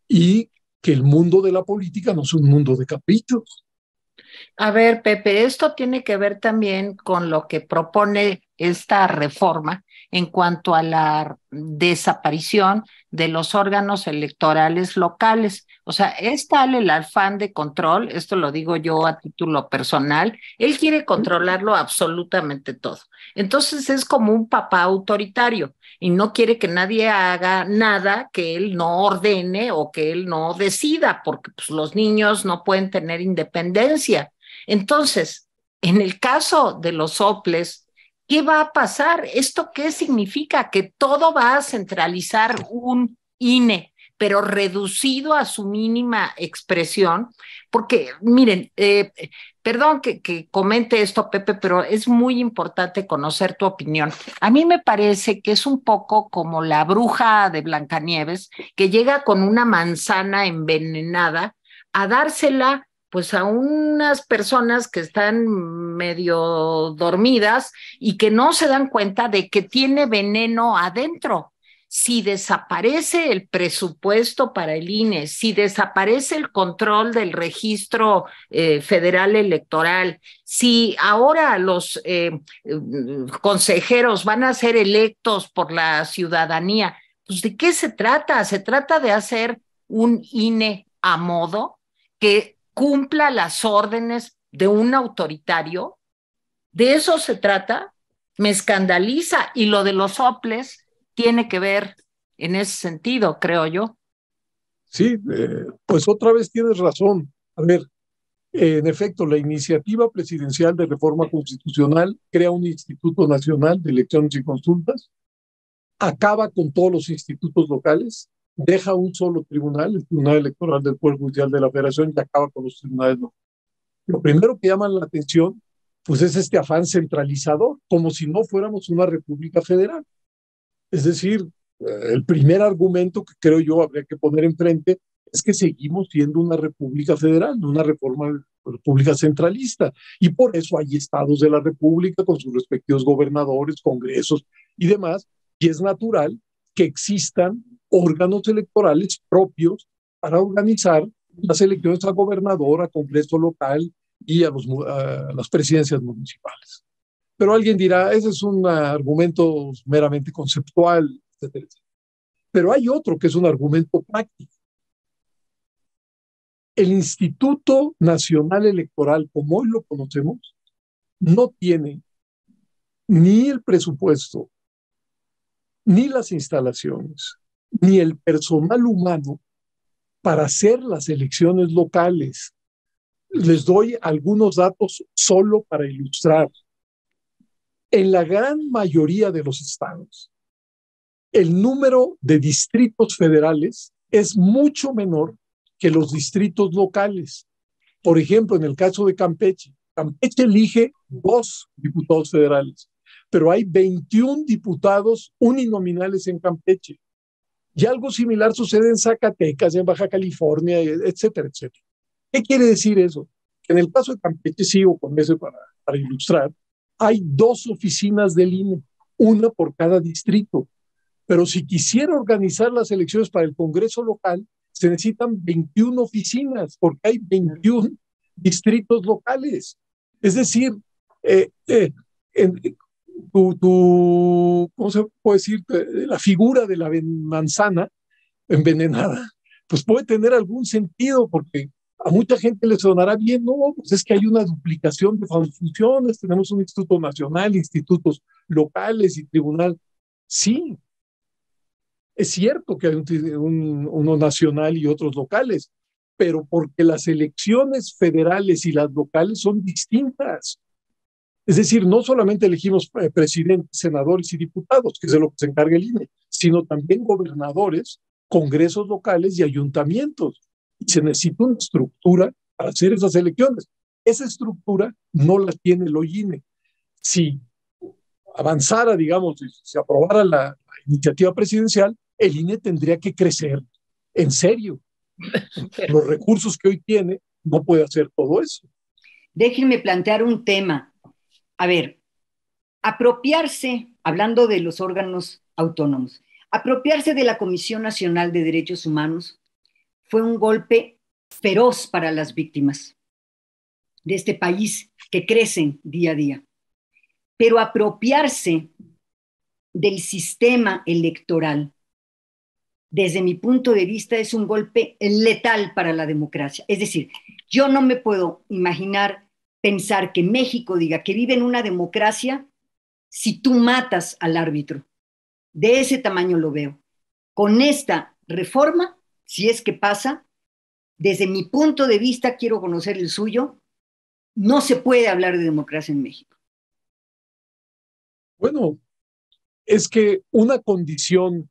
y que el mundo de la política no es un mundo de caprichos. A ver, Pepe, esto tiene que ver también con lo que propone esta reforma en cuanto a la desaparición de los órganos electorales locales. O sea, es tal el afán de control, esto lo digo yo a título personal, él quiere controlarlo absolutamente todo. Entonces es como un papá autoritario y no quiere que nadie haga nada que él no ordene o que él no decida, porque pues, los niños no pueden tener independencia. Entonces, en el caso de los soples, ¿qué va a pasar? ¿Esto qué significa? Que todo va a centralizar un INE, pero reducido a su mínima expresión, porque miren, perdón que comente esto, Pepe, pero es muy importante conocer tu opinión. A mí me parece que es un poco como la bruja de Blancanieves, que llega con una manzana envenenada a dársela pues a unas personas que están medio dormidas y que no se dan cuenta de que tiene veneno adentro. Si desaparece el presupuesto para el INE, si desaparece el control del registro federal electoral, si ahora los consejeros van a ser electos por la ciudadanía, pues ¿de qué se trata? Se trata de hacer un INE a modo que cumpla las órdenes de un autoritario. De eso se trata. Me escandaliza. Y lo de los soples tiene que ver en ese sentido, creo yo. Sí, pues otra vez tienes razón. A ver, en efecto, la iniciativa presidencial de reforma constitucional crea un Instituto Nacional de Elecciones y Consultas, acaba con todos los institutos locales, deja un solo tribunal, el Tribunal Electoral del Poder Judicial de la Federación, y acaba con los tribunales locales. Lo primero que llama la atención, pues es este afán centralizador, como si no fuéramos una república federal. Es decir, el primer argumento que creo yo habría que poner enfrente es que seguimos siendo una república federal, no una república centralista. Y por eso hay estados de la república con sus respectivos gobernadores, congresos y demás. Y es natural que existan órganos electorales propios para organizar las elecciones a gobernador, a congreso local y a las presidencias municipales. Pero alguien dirá, ese es un argumento meramente conceptual, etcétera, etcétera. Pero hay otro que es un argumento práctico. El Instituto Nacional Electoral, como hoy lo conocemos, no tiene ni el presupuesto, ni las instalaciones, ni el personal humano para hacer las elecciones locales. Les doy algunos datos solo para ilustrar. En la gran mayoría de los estados, el número de distritos federales es mucho menor que los distritos locales. Por ejemplo, en el caso de Campeche, Campeche elige 2 diputados federales, pero hay 21 diputados uninominales en Campeche. Y algo similar sucede en Zacatecas, en Baja California, etcétera, etcétera. ¿Qué quiere decir eso? En el caso de Campeche, sigo con eso para ilustrar, hay 2 oficinas del INE, una por cada distrito. Pero si quisiera organizar las elecciones para el Congreso local, se necesitan 21 oficinas, porque hay 21 distritos locales. Es decir, ¿cómo se puede decir? La figura de la manzana envenenada, pues puede tener algún sentido, porque a mucha gente le sonará bien, no, pues es que hay una duplicación de funciones, tenemos un instituto nacional, institutos locales y tribunal. Sí, es cierto que hay uno nacional y otros locales, pero porque las elecciones federales y las locales son distintas. Es decir, no solamente elegimos presidentes, senadores y diputados, que es de lo que se encarga el INE, sino también gobernadores, congresos locales y ayuntamientos. Y se necesita una estructura para hacer esas elecciones. Esa estructura no la tiene el INE. Si avanzara, digamos, si se aprobara la iniciativa presidencial, el INE tendría que crecer en serio. Los recursos que hoy tiene no puede hacer todo eso. Déjenme plantear un tema. A ver, apropiarse, hablando de los órganos autónomos, apropiarse de la Comisión Nacional de Derechos Humanos fue un golpe feroz para las víctimas de este país que crecen día a día. Pero apropiarse del sistema electoral, desde mi punto de vista, es un golpe letal para la democracia. Es decir, yo no me puedo imaginar pensar que México diga que vive en una democracia si tú matas al árbitro. De ese tamaño lo veo. Con esta reforma, si es que pasa, desde mi punto de vista, quiero conocer el suyo, no se puede hablar de democracia en México. Bueno, es que una condición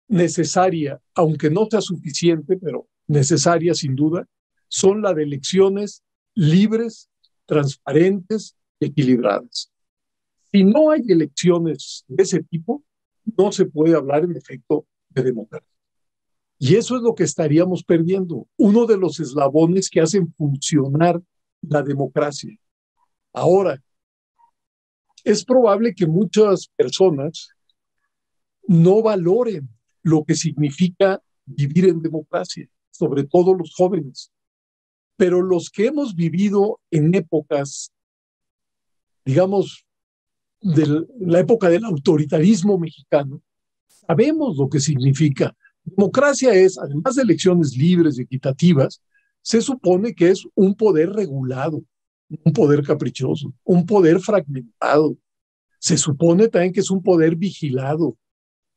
necesaria, aunque no sea suficiente, pero necesaria sin duda, son las elecciones libres, transparentes y equilibradas. Si no hay elecciones de ese tipo, no se puede hablar en efecto de democracia. Y eso es lo que estaríamos perdiendo, uno de los eslabones que hacen funcionar la democracia. Ahora, es probable que muchas personas no valoren lo que significa vivir en democracia, sobre todo los jóvenes. Pero los que hemos vivido en épocas, digamos, de la época del autoritarismo mexicano, sabemos lo que significa. Democracia es, además de elecciones libres y equitativas, se supone que es un poder regulado, un poder caprichoso, un poder fragmentado. Se supone también que es un poder vigilado,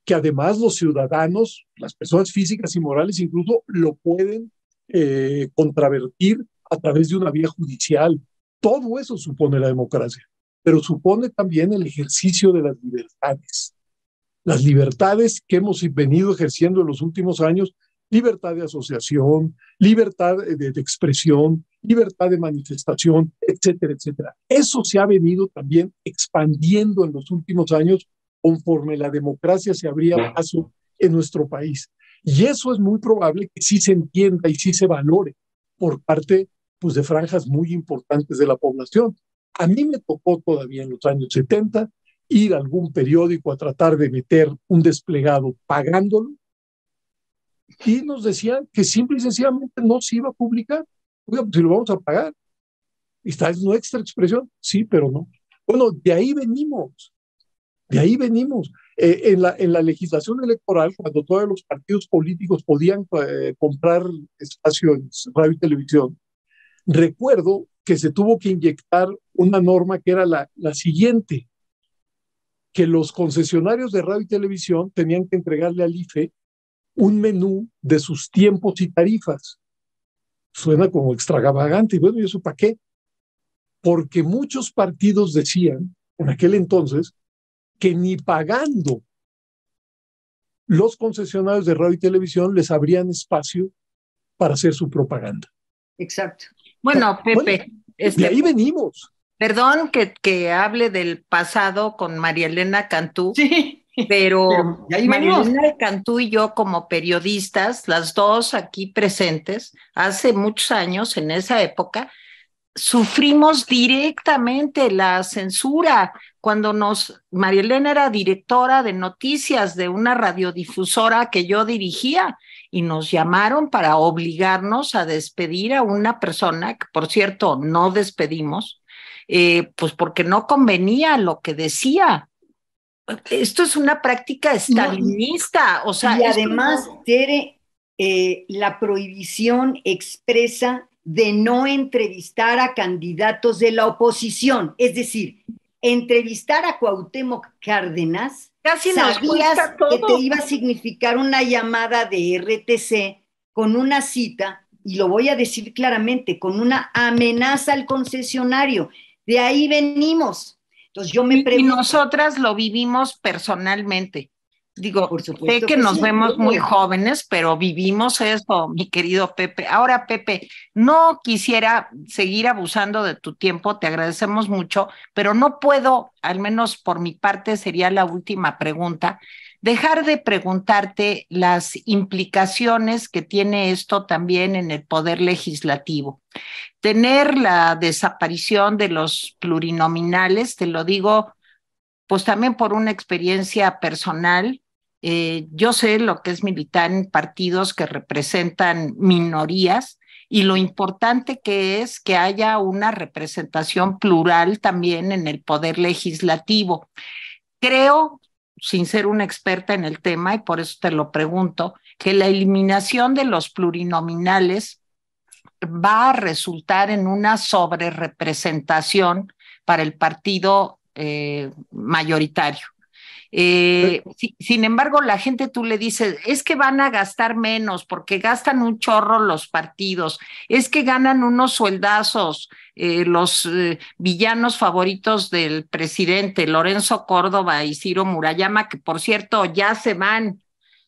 que además los ciudadanos, las personas físicas y morales incluso, lo pueden contravertir a través de una vía judicial. Todo eso supone la democracia, pero supone también el ejercicio de las libertades que hemos venido ejerciendo en los últimos años, libertad de asociación, libertad de expresión, libertad de manifestación, etcétera, etcétera. Eso se ha venido también expandiendo en los últimos años conforme la democracia se abría paso en nuestro país. Y eso es muy probable que sí se entienda y sí se valore por parte, pues, de franjas muy importantes de la población. A mí me tocó todavía en los años 70 ir a algún periódico a tratar de meter un desplegado pagándolo, y nos decían que simple y sencillamente no se iba a publicar. Oiga, pues si lo vamos a pagar. ¿Y está es nuestra expresión? Sí, pero no. Bueno, de ahí venimos. De ahí venimos. En la legislación electoral, cuando todos los partidos políticos podían comprar espacio en radio y televisión, recuerdo que se tuvo que inyectar una norma que era la siguiente, que los concesionarios de radio y televisión tenían que entregarle al IFE un menú de sus tiempos y tarifas. Suena como extravagante, y bueno, ¿y eso para qué? Porque muchos partidos decían en aquel entonces que ni pagando los concesionarios de radio y televisión les abrían espacio para hacer su propaganda. Exacto. Bueno, Pepe, de ahí venimos. Perdón que hable del pasado con María Elena Cantú, sí, pero María Elena Cantú y yo, como periodistas, las dos aquí presentes, hace muchos años, en esa época, sufrimos directamente la censura. Cuando María Elena era directora de noticias de una radiodifusora que yo dirigía, y nos llamaron para obligarnos a despedir a una persona, que por cierto no despedimos, pues porque no convenía lo que decía. Esto es una práctica estalinista. O sea, y además, Tere, la prohibición expresa de no entrevistar a candidatos de la oposición. Es decir, entrevistar a Cuauhtémoc Cárdenas, casi sabías que te iba a significar una llamada de RTC con una cita, y lo voy a decir claramente, con una amenaza al concesionario. De ahí venimos. Entonces yo me pregunto, y nosotras lo vivimos personalmente. Digo, sé que nos vemos muy jóvenes, pero vivimos eso, mi querido Pepe. Ahora, Pepe, no quisiera seguir abusando de tu tiempo, te agradecemos mucho, pero no puedo, al menos por mi parte sería la última pregunta, dejar de preguntarte las implicaciones que tiene esto también en el poder legislativo. Tener la desaparición de los plurinominales, te lo digo, pues también por una experiencia personal. Yo sé lo que es militar en partidos que representan minorías y lo importante que es que haya una representación plural también en el poder legislativo. Creo, sin ser una experta en el tema, y por eso te lo pregunto, que la eliminación de los plurinominales va a resultar en una sobrerepresentación para el partido mayoritario. Sin embargo, la gente, tú le dices, es que van a gastar menos porque gastan un chorro los partidos, es que ganan unos sueldazos, los villanos favoritos del presidente, Lorenzo Córdoba y Ciro Murayama, que por cierto ya se van.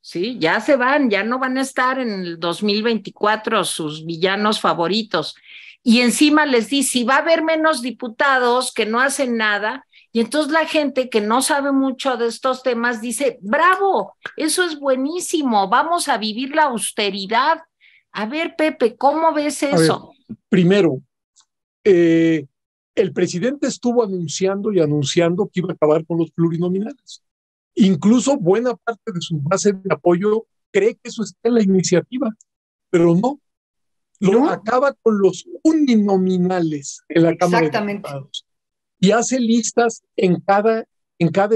Sí, ya se van, ya no van a estar en el 2024 sus villanos favoritos. y encima les dice, si va a haber menos diputados que no hacen nada, y entonces la gente que no sabe mucho de estos temas dice, bravo, eso es buenísimo, vamos a vivir la austeridad. A ver, Pepe, ¿cómo ves eso? A ver, primero, el presidente estuvo anunciando y anunciando que iba a acabar con los plurinominales. Incluso buena parte de su base de apoyo cree que eso está en la iniciativa, pero no. Lo acaba con los uninominales en la Cámara de Diputados y hace listas en cada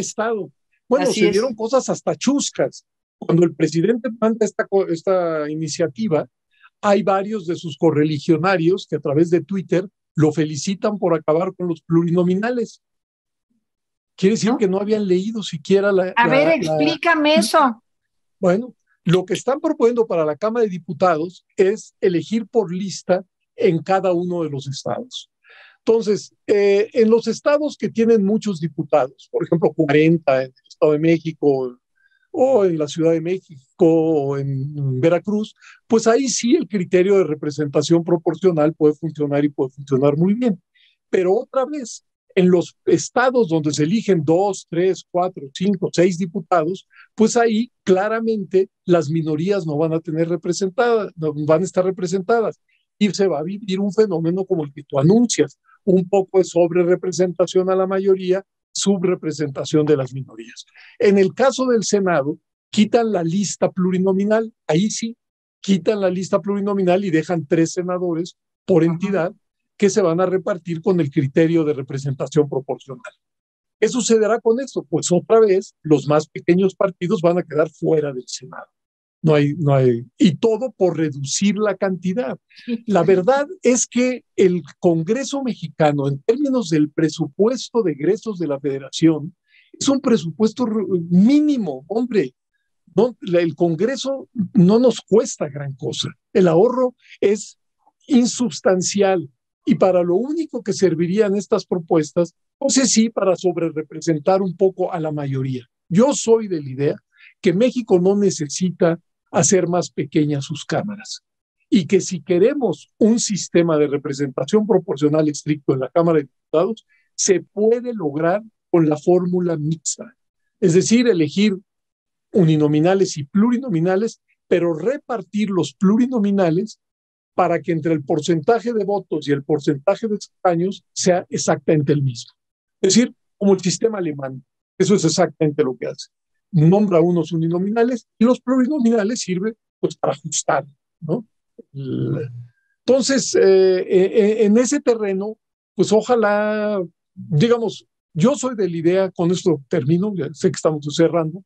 estado. Bueno, se dieron cosas hasta chuscas. Cuando el presidente manda esta iniciativa, hay varios de sus correligionarios que a través de Twitter lo felicitan por acabar con los plurinominales. Quiere decir que no habían leído siquiera explícame eso. Bueno, lo que están proponiendo para la Cámara de Diputados es elegir por lista en cada uno de los estados. Entonces, en los estados que tienen muchos diputados, por ejemplo, 40 en el Estado de México o en la Ciudad de México o en Veracruz, pues ahí sí el criterio de representación proporcional puede funcionar y puede funcionar muy bien. Pero otra vez, en los estados donde se eligen 2, 3, 4, 5, 6 diputados, pues ahí claramente las minorías no van a tener representadas, no van a estar representadas y se va a vivir un fenómeno como el que tú anuncias, un poco de sobrerepresentación a la mayoría, subrepresentación de las minorías. En el caso del Senado, quitan la lista plurinominal, ahí sí, quitan la lista plurinominal y dejan 3 senadores por entidad que se van a repartir con el criterio de representación proporcional. ¿Qué sucederá con esto? Pues otra vez los más pequeños partidos van a quedar fuera del Senado. No hay, y todo por reducir la cantidad. La verdad es que el Congreso mexicano, en términos del presupuesto de egresos de la Federación, es un presupuesto mínimo, hombre. No, el Congreso no nos cuesta gran cosa. El ahorro es insubstancial. Y para lo único que servirían estas propuestas, pues sí, para sobrerepresentar un poco a la mayoría. Yo soy de la idea que México no necesita hacer más pequeñas sus cámaras y que si queremos un sistema de representación proporcional estricto en la Cámara de Diputados, se puede lograr con la fórmula mixta. Es decir, elegir uninominales y plurinominales, pero repartir los plurinominales para que entre el porcentaje de votos y el porcentaje de escaños sea exactamente el mismo. Es decir, como el sistema alemán. Eso es exactamente lo que hace. Nombra unos uninominales y los plurinominales sirven pues, para ajustar, ¿no? Entonces, en ese terreno, pues ojalá, digamos, yo soy de la idea, con esto termino, ya sé que estamos cerrando,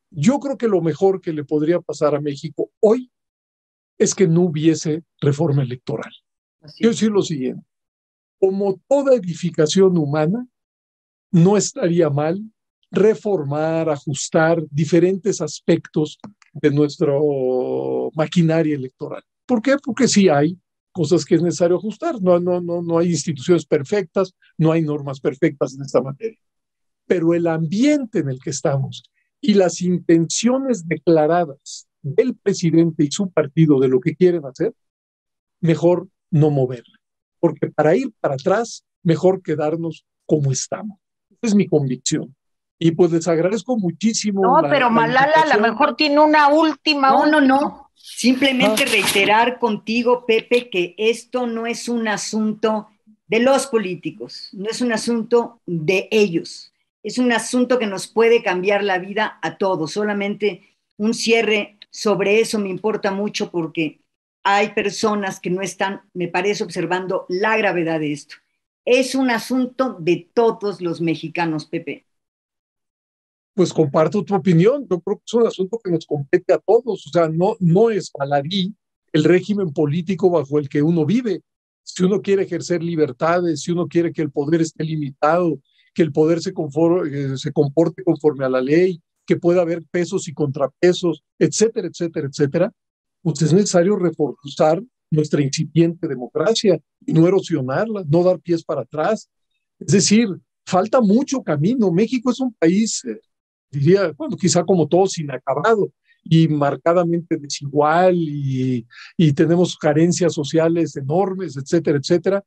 yo creo que lo mejor que le podría pasar a México hoy es que no hubiese reforma electoral. Quiero decir lo siguiente, como toda edificación humana, no estaría mal reformar, ajustar diferentes aspectos de nuestra maquinaria electoral. ¿Por qué? Porque sí hay cosas que es necesario ajustar. No hay instituciones perfectas, no hay normas perfectas en esta materia. Pero el ambiente en el que estamos y las intenciones declaradas del presidente y su partido de lo que quieren hacer, mejor no moverla. Porque para ir para atrás, mejor quedarnos como estamos. Esa es mi convicción. Y pues les agradezco muchísimo. No, pero Malala a lo mejor tiene una última. No. Simplemente reiterar contigo, Pepe, que esto no es un asunto de los políticos, no es un asunto de ellos. Es un asunto que nos puede cambiar la vida a todos. Solamente un cierre sobre eso me importa mucho porque hay personas que no están, me parece, observando la gravedad de esto. Es un asunto de todos los mexicanos, Pepe. Pues comparto tu opinión. Yo creo que es un asunto que nos compete a todos. O sea, no es baladí el régimen político bajo el que uno vive. Si uno quiere ejercer libertades, si uno quiere que el poder esté limitado, que el poder se comporte conforme a la ley, que pueda haber pesos y contrapesos, etcétera, etcétera, etcétera, pues es necesario reforzar nuestra incipiente democracia y no erosionarla, no dar pies para atrás. Es decir, falta mucho camino. México es un país, diría, bueno, quizá como todos, inacabado. y marcadamente desigual y tenemos carencias sociales enormes, etcétera, etcétera.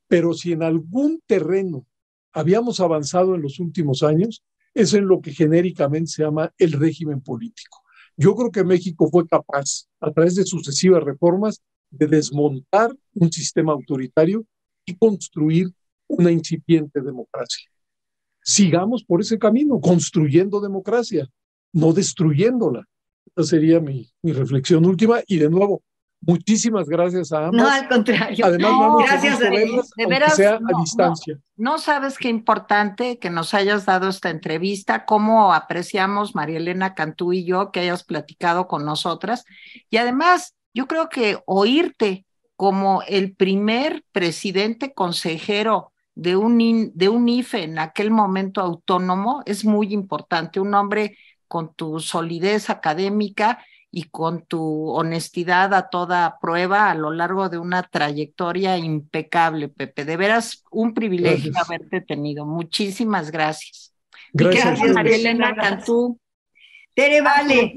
Pero si en algún terreno habíamos avanzado en los últimos años, es en lo que genéricamente se llama el régimen político. Yo creo que México fue capaz, a través de sucesivas reformas, de desmontar un sistema autoritario y construir una incipiente democracia. Sigamos por ese camino, construyendo democracia, no destruyéndola. Esa sería mi reflexión última. Y de nuevo, muchísimas gracias a ambas. No, al contrario. Además, no, gracias a verlas, de veras, sea a distancia. No sabes qué importante que nos hayas dado esta entrevista, cómo apreciamos María Elena Cantú y yo que hayas platicado con nosotras. Y además, yo creo que oírte como el primer presidente consejero de un IFE en aquel momento autónomo es muy importante. Un hombre con tu solidez académica y con tu honestidad a toda prueba a lo largo de una trayectoria impecable, Pepe. De veras, un privilegio haberte tenido. Muchísimas gracias. Gracias, María Elena Cantú. Tere Vale,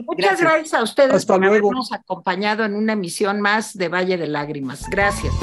muchas gracias a ustedes Hasta por luego. habernos acompañado en una emisión más de Valle de Lágrimas. Gracias.